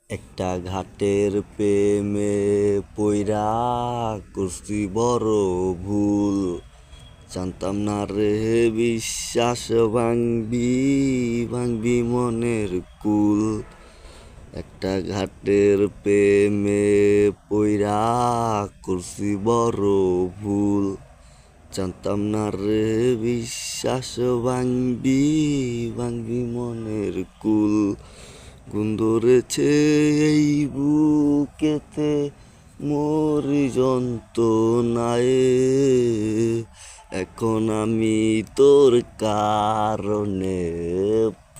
একটা ঘাটের প্রেমে পইরা করছি বড় ভুল। জানতাম না রে বিশ্বাস ভাঙবি ভাঙবি মনের কুল। একটা ঘাটের প্রেমে পইরা করছি বড় ভুল। জানতাম না রে বিশ্বাস ভাঙবি ভাঙবি মনের কুল। গুণ ধরেছে এই বুকেতে মরি যন্ত্রণায়। এখন আমি তোর কারণে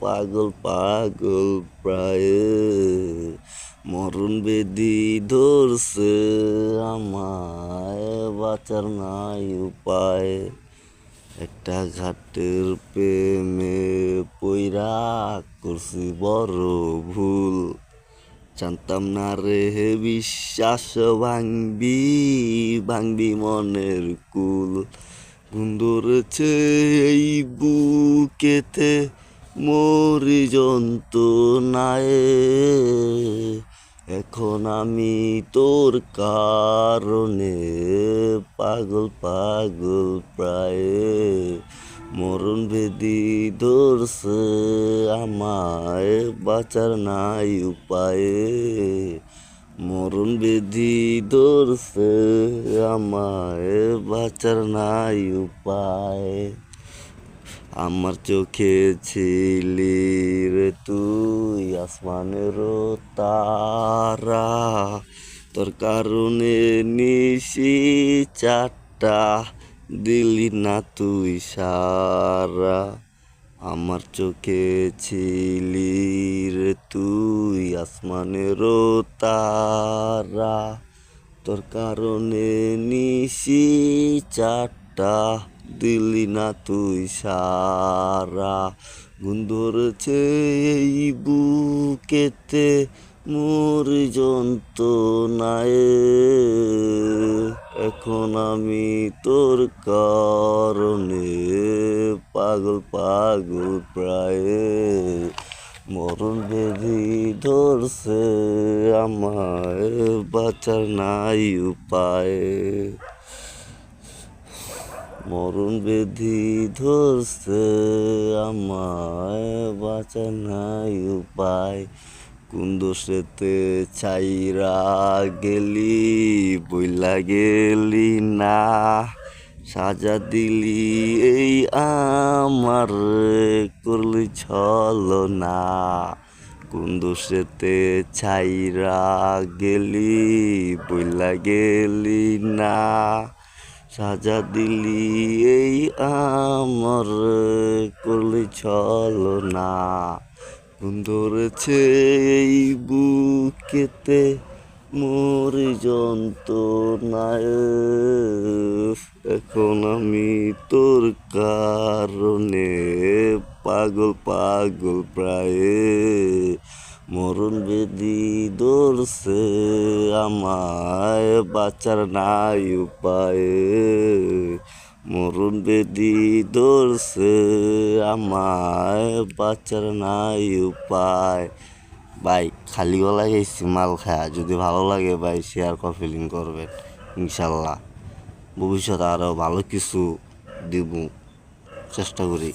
পাগল পাগল প্রায়। মরণ বেদি ধরছে আমায়, বাঁচার নাই উপায়। একটা ঘাটের প্রেমে পইরা করছি বড় ভুল। জানতাম না রে বিশ্বাস ভাঙবি ভাঙবি মনের কুল। গুণ ধরেছে এই বুকেতে মরি যন্ত্রণায়। এখন আমি তোর কারণে পাগল পাগল প্রায়। মরণ বেদি ধরছে আমায়, বাঁচার নাই উপায়। মরণ বেদি ধরছে আমায়, বাঁচার নাই উপায়। আমার চোখে ছিলি রে তুই আসমানের তারা। তোর কারণে নিশি চারটা দিলি না তুই সারা। আমার চোখে ছিলি রে তুই আসমানের তারা। তোর কারণে নিশি চারটা দিলি না তুই সারা। গুণ ধরেছে এই বুকেতে মরি যন্ত্রণায়। এখন আমি তোর কারণে পাগল পাগল প্রায়। মরণ বেদি ধরছে আমায়, বাঁচার নাই উপায়। মরণ বেদি ধরছে আমায়, বাঁচার নাই উপায়। কোন দোষেতে ছাইরা গেলি বইলা গেলি না। সাজা দিলি এই আমার করলি ছলনা। কোন দোষেতে ছাইরা গেলি বইলা গেলি না। সাজা দিলি এই আমার করলি ছলনা। গুণ ধরেছে এই বুকেতে মরি যন্ত্রণায়। এখন আমি তোর কারণে পাগল পাগল প্রায়। মরণ বেদি ধরছে আমায়, বাঁচার নাই উপায়। মরণ বেদি ধরছে আমায়, বাঁচার নাই উপায়। ভাই খালি গলায় গেছি মাল খায়া। যদি ভালো লাগে ভাই শেয়ার কপিলিং করবেন। ইনশাল্লাহ ভবিষ্যতে আরও ভালো কিছু দিব, চেষ্টা করি।